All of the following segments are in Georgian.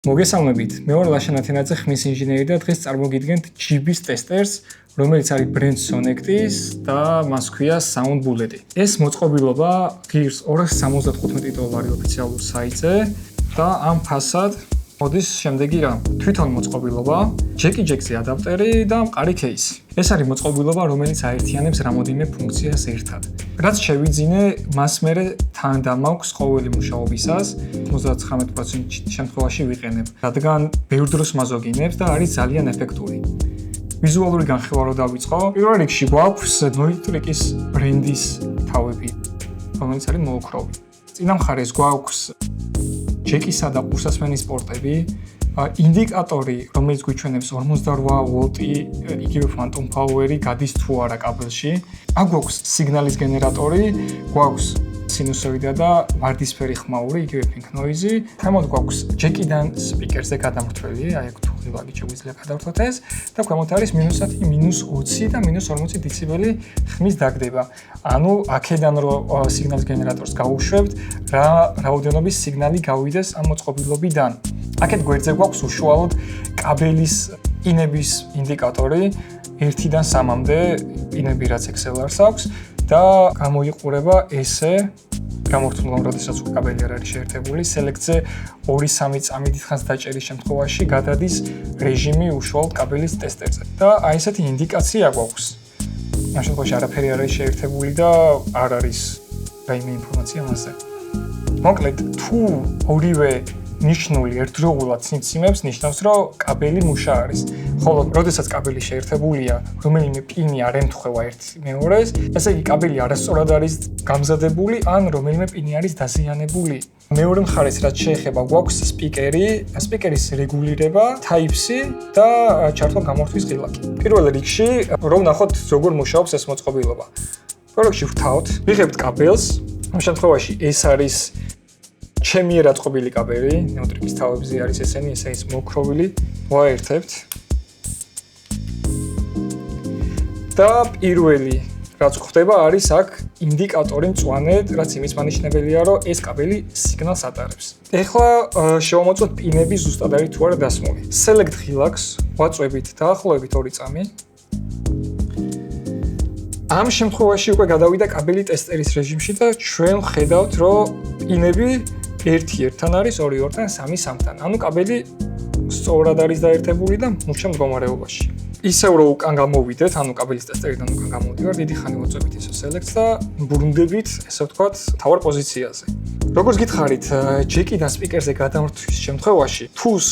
მოგესალმებით, მე ვარ ლაშა ნათენაძე, ხმის ინჟინერი და დღეს წარმოგიდგენთ GB-ის ტესტერს, რომელიც არის brand Sonectis და მას ქვია Sound Bullet. ეს მოწყობილობა ღირს $275 ოფიციალურ საიტზე და ამ ფასად მოდის შემდეგი რამ. თვითონ მოწყობილობა, Jack-ზე ადაპტერი და მყარი кейსი. ეს არის მოწყობილობა, რომელიც აერთიანებს რამოდენიმე ფუნქციას ერთად. რაც შევიძინე, მას მერე თან დამაქვს ყოველი მუშაობისას 99% შემთხვევაში ვიყენებ, რადგან ბევრ დროს მაზოგინებს და არის ძალიან ეფექტური. ვიზუალური განხილვა რო დავიწყო, პირველ რიგში გვაქვს Noitrix ბრენდის თავები, რომელიც არის მოოქროვი. წინა მხარეს გვაქვს Jack-ისა და ყურსასმენის პორტები, ინდიკატორი, რომელიც გვიჩვენებს 48 ვოლტი, იგივე phantom power-ი გადის თუ არა კაბელში. აქ გვაქვს სიგნალის გენერატორი, გვაქვს სინუსოიდა და ვარდისფერი ხმაური, იგივე pink noise-ი. ქვემოთ გვაქვს Jack-დან სპიკერზე გადამრთველი, აი აქ თუ ღილაკი შეგვიძლია გადავრთოთ ეს და ქვემოთ არის -10, -20 და -40 დეციბელი ხმის დაგდება. ანუ აქედან რო სიგნალის გენერატორს გავუშვებთ, რა რაოდენობის სიგნალი გავიდეს ამ მოწყობილობიდან. აქეთ გვერდზე გვაქვს უშუალოდ კაბელის პინების ინდიკატორი 1-დან 3-მდე პინები, რაც XLR-ს აქვს და გამოიყურება ესე გამორთულობამ, როდესაც კაბელი არ არის შეერთებული, სელექტზე 2-3 წამი დიდხანს დაჭერის შემთხვევაში გადადის რეჟიმი უშუალოდ კაბელის ტესტერზე. და აი ესეთი ინდიკაცია გვაქვს. ამ შემთხვევაში არაფერი არ არის შეერთებული და არ არის რაიმე ინფორმაცია მასზე. მოკლედ, თუ ორივე ნიშნული ერთდროულად სიმციმებს ნიშნავს, რომ კაბელი მუშა არის. ხოლო, როდესაც კაბელი შეერთებულია, რომელიმე პინი არ ემთხვევა ერთ მეორეს, ესე იგი კაბელი არასწორად არის გამზადებული, ან რომელიმე პინი არის დაზიანებული. მეორე მხარეს, რაც შეეხება, გვაქვს სპიკერის რეგულირება, Type-C და ჩართვა-გამორთვის ღილაკი. პირველ რიგში, რომ ვნახოთ, როგორ მუშაობს ეს მოწყობილობა. პირველ რიგში ვთავთ, ვიღებთ კაბელს, ამ შემთხვევაში ეს არის ჩემი რაწყობილი კაბელი, Noitrix თავებზე არის ესენი, ესე ის მოქროვილი, ვაერთებთ. და პირველი რაც ხდება არის აქ ინდიკატორი მწვანე, რაც იმის მანიშნებელია, რომ ეს კაბელი სიგნალს ატარებს. ეხლა შევამოწმოთ პინები ზუსტად არის თუ არა დასმული. Select ღილაკს ვაწვევით დაახლოებით 2 წამი. ამ შემთხვევაში უკვე გადავიდა კაბელი ტესტერის რეჟიმში და ჩვენ ხედავთ, რომ პინები 1-1-თან არის, 2-2-თან, 3-3-თან. ანუ კაბელი სწორად არის დაერთებული და მუშა მდგომარეობაში. ისევ რომ უკან გამოვიდეთ, ანუ კაბელის ტესტერიდან უკან გამოვიდეთ, დიდი ხანი ვაწვევით ისო Select-ს და ბრუნდებით, ესე ვთქვათ, თავარ პოზიციაზე. როგორც გითხარით, Jack-დან სპიკერზე გადამრთვის შემთხვევაში, თუს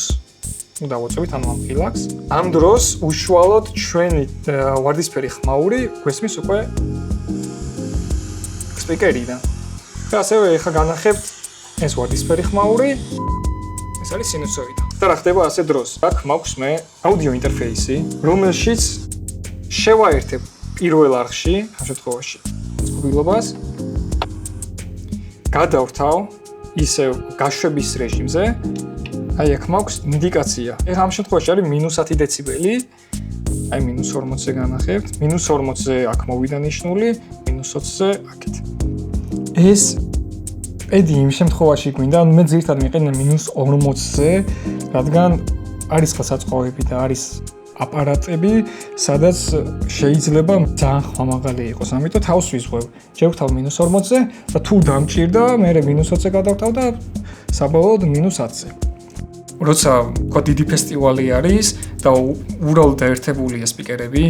უნდა ვაწვევით, ანუ ამ ღილაკს. ამ დროს უშუალოდ ჩვენი ვარდისფერი ხმაური გვესმის უკვე სპიკერიდან. და ასევე ეხლა განახებთ ეს ვარდისფერი ხმაური, ეს არის სინუსოიდა. და რა ხდება ასე დროს? აქ მაქვს მე აუდიო ინტერფეისი, რომელშიც შევაერთებ პირველ არხში, ამ შემთხვევაში მოწყობილობას, გადავრთავ ისევ გაშვების რეჟიმზე. აი აქ მაქვს ინდიკაცია. ეხლა ამ შემთხვევაში არის -10 დეციბელი. აი -40-ზე განახებთ, -40-ზე აქ მოვიდა ნიშნული, -20-ზე აქეთ. ეს პედი იმ შემთხვევაში გვინდა, მე ძირითადად მიყენე -40-ზე, რადგან არის ხელსაწყოები და არის აპარატები, სადაც შეიძლება ძალიან ხმამაღალი იყოს. ამიტომ თავს ვიზღვევ. შევთავ -40-ზე და თუ დამჭირდა, მე -20-ზე გადავთავ და საბოლოოდ -10-ზე. როცა თქვა დიდი ფესტივალი არის და უბრალოდ დაერთებულია სპიკერები,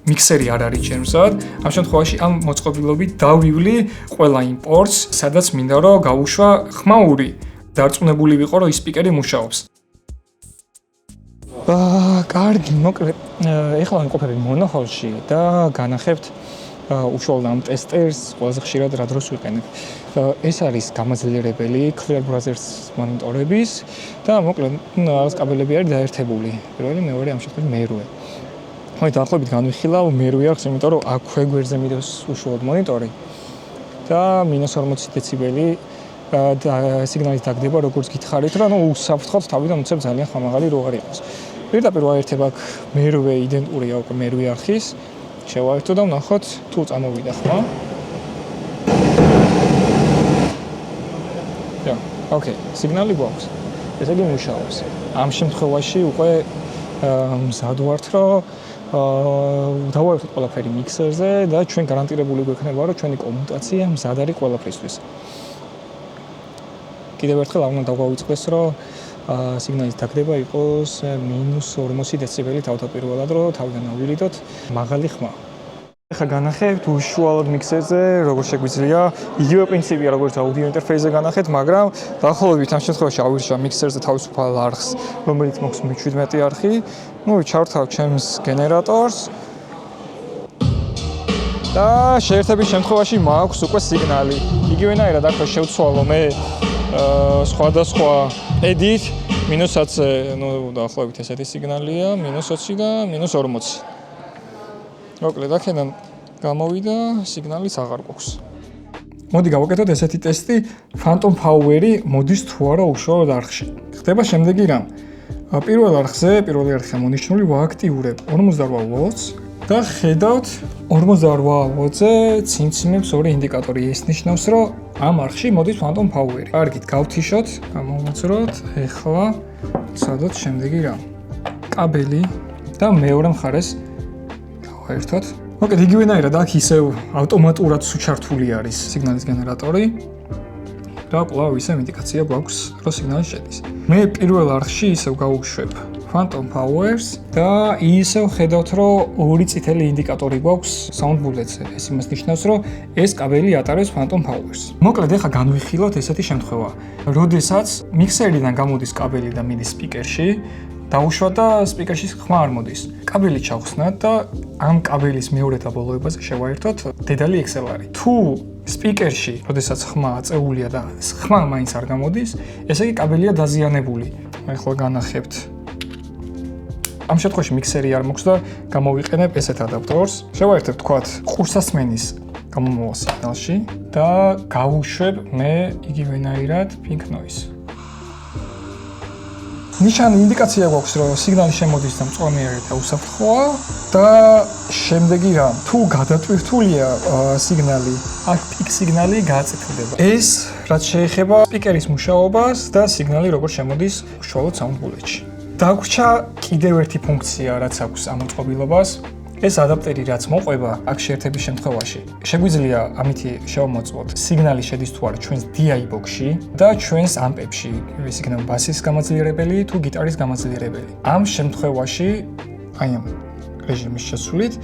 მიქსერი არ არის ჩემსად, ამ შემთხვევაში ამ მოწყობილობით დავივლი ყველა იმპორტს, სადაც მინდა რომ გავუშვა ხმაური. დარწმუნებული ვიყო, რომ ის სპიკერი მუშაობს. კარგი, მოკლედ, ეხლა ვიმყოფები მონოჰოლში და განახებთ უშუალოდ ამ ტესტერს ყველაზე ხშირად რა დროს ვიყენებ. ეს არის გამაძლიერებელი Clear Brothers მონიტორების და მოკლედ რაღაც კაბელები არის დაერთებული. პირველი, მეორე, ამ შემთხვევაში მერვე. ხო, დაახლოებით განვიხილავ მერვე არხს, იმიტომ რომ აქვე გვერდზე მიდევს უშუალოდ მონიტორი და -40 დეციბელი და სიგნალის დაგდება, როგორც გითხარით, რა, ნუ უსაფრთხოდ თავიდან უცებ ძალიან ხმამაღალი რო არ იყოს. პირდაპირ ვაერთებ აქ მერვე იდენტურია უკვე მერვე არხის. შევაერთო და ვნახოთ თუ წამოვიდა ხმა. ოკეი, სიგნალი გვაქვს. ესე იგი მუშაობს. ამ შემთხვევაში უკვე მზად ვართ, რომ დავაერთოთ ყველაფერი მიქსერზე და ჩვენ გარანტირებული გვექნება, რომ ჩვენი კომუტაცია მზად არის ყველაფრისთვის. კიდევ ერთხელ არ უნდა დავგვაუწყდეს, რომ სიგნალის დაგდება იყოს -40 დეციბელი თავდაპირველად, რომ თავიდან ავირიდოთ მაღალი ხმა. ახლა განახებთ უშუალოდ მიქსერზე, როგორ შეგვიძლია, იგივე პრინციპია, როგორც აუდიო ინტერფეისზე განახეთ, მაგრამ დაახლოებით ამ შემთხვევაში ავირჩა მიქსერზე თავისუფალ არხს, რომელიც მოქვს მე-17 არხი. ჩავთავ ჩემს გენერატორს და შეერთების შემთხვევაში მაქვს უკვე სიგნალი. იგივენაირად ახლა შევცვალო მე სხვადასხვა edit -10-ზე, დაახლოებით ესეთი სიგნალია, -20 და -40. მოკლედ აქედან გამოვიდა, სიგნალის აღარ გვაქვს. მოდი გავაკეთოთ ესეთი ტესტი, Phantom Power-ი მოდის თუ არა უშუალოდ არხში. ხდება შემდეგი რამ. პირველ არხზე, პირველი არხია მონიშნული, ვააქტიურებ 48 ვოლტს და ხედავთ 48 ვოლტზე ციმციმებს ორი ინდიკატორი. ეს ნიშნავს, რომ ამ არხში მოდის Phantom Power-ი. კარგით, გავთიშოთ, გამოვაძროთ. ეხლა ვცადოთ შემდეგი რამ. კაბელი და მეორე მხარეს ერთად. მოკლედ იგივენაირად აქ ისევ ავტომატურად სუჩართული არის სიგნალის გენერატორი და კვლავ ისევ ინდიკაცია გვაქვს, რომ სიგნალი შედის. მე პირველ არხში ისევ გავუშვებ Phantom Powers და ისევ ხედავთ, რომ ორი წითელი ინდიკატორი გვაქვს sound bullet-ზე. ეს იმას ნიშნავს, რომ ეს კაბელი ატარებს Phantom Powers. მოკლედ ახლა განვიხილოთ ესეთი შემთხვევა. როდესაც მიქსერიდან გამოდის კაბელი და მიდის სპიკერში, დაუშვა და სპიკერში ხმა არ მოდის. კაბელი ჩავხსნათ და ამ კაბელის მეორე დაბოლოებაზე შევაერთოთ დედალი XLR-ი. თუ სპიკერში, როდესაც ხმა აწეულია და ხმა მაინც არ გამოდის, ესე იგი კაბელია დაზიანებული. ახლა განახებთ. ამ შემთხვევაში მიქსერი არ მოქვს და გამოვიყენებ ესეთ ადაპტორს. შევაერთებ თქვათ ყურსასმენის გამომავალ სიგნალში და გავუშვებ მე იგივენაირად pink noise. ნიშანი ინდიკაცია გვაქვს, რომ სიგნალი შემოდის და მწვანეარი და უსაფრთხოა და შემდეგი რამ, თუ გადატვირთულია სიგნალი, აქ პიკ სიგნალი გააწითლდება. ეს რაც შეეხება სპიკერის მუშაობას და სიგნალი როგორ შემოდის უშუალოდ sound bullet-ში. დაგვრჩა კიდევ ერთი ფუნქცია, რაც აქვს ამ მოწყობილობას. ეს ადაპტერი რაც მოყვება აქ შეერთების შემთხვევაში. შეგვიძლია ამითი შევამოწმოთ სიგნალი შედის თუ არა ჩვენს DI box-ში და ჩვენს ამპებში, ის იქნება ბასის გამაძლიერებელი თუ გიტარის გამაძლიერებელი. ამ შემთხვევაში, აი ამ რეჟიმის შესრულით,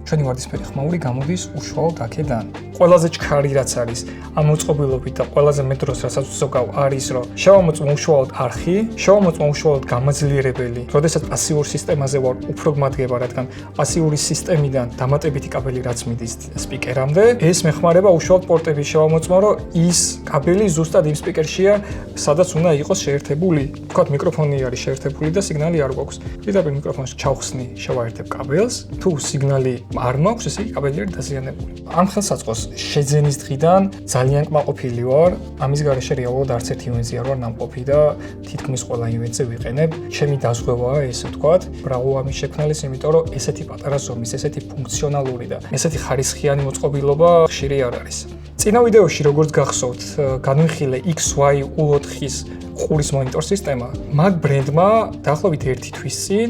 ჩვენი ვარდისფერი ხმაური გამოდის უშუალოდ აქედან. ყველაზე ჩქარი რაც არის ამ მოწყობილობით და ყველაზე მეტ დროს რასაც ვზოგავ არის, რომ შევამოწმო უშუალოდ არხი, შევამოწმო უშუალოდ გამაძლიერებელი. როდესაც პასიურ სისტემაზე ვარ, უფრო გმადგება, რადგან პასიური სისტემიდან დამატებითი კაბელი რაც მიდის სპიკერამდე, ეს მეხმარება უშუალოდ პორტები შევამოწმო, რომ ის კაბელი ზუსტად იმ სპიკერშია, სადაც უნდა იყოს შეერთებული. ვთქვათ, მიკროფონი არის შეერთებული და სიგნალი არ გვაქვს. პირდაპირ მიკროფონს ჩავხსნი, შევაერთებ კაბელს, თუ სიგნალი არ მაქვს, ესე იგი კაბელი არის დაზიანებული. ამ ხელსაწყოს შეძენის დღიდან ძალიან კმაყოფილი ვარ. ამის გარეშე რეალურად არც ერთი ივენტზე არ ვარ ნამყოფი და თითქმის ყველა ივენტზე ვიყენებ. ჩემი დაზღვევაა ესე ვთქვათ, ბრავო ამის შექმნელის, იმიტომ რომ ესეთი პატარა ზომის, ესეთი ფუნქციონალური და ესეთი ხარისხიანი მოწყობილობა ხშირი არ არის. წინა ვიდეოში როგორც გახსოვთ, განვიხილე XY U4-ის ყურის მონიტორ სისტემა. მაგ ბრენდმა დაახლოებით 1 თვის წინ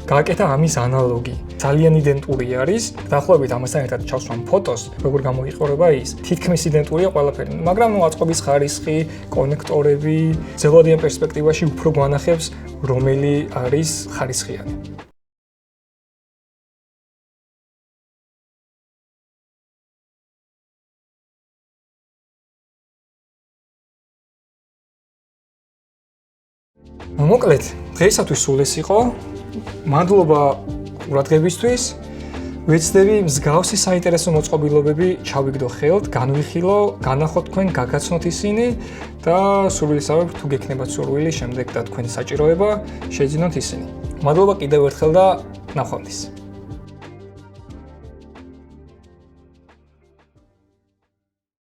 გააკეთა ამის ანალოგი. ძალიან იდენტური არის. დაახლოებით ამასთან ერთად ჩავსვამ ფოტოს, როგორ გამოიყურება ის. თითქმის იდენტურია ყველაფერი, მაგრამ აწყობის ხარისხი, კონექტორები, ძველადიან პერსპექტივაში უფრო გვანახებს, რომელი არის ხარისხიანი. მოკლედ, დღეისათვის სულ ეს იყო. მადლობა ყურადღებისთვის. ვეცდები მსგავსი საინტერესო მოწყობილობები ჩავიგდო ხელთ, განვიხილო, განახოთ თქვენ, გაგაცნოთ ისინი და სურვილისავებ თუ გექნებათ სურვილი შემდეგ და თქვენი საჭიროება, შეძინოთ ისინი. მადლობა კიდევ ერთხელ და ნახვამდის.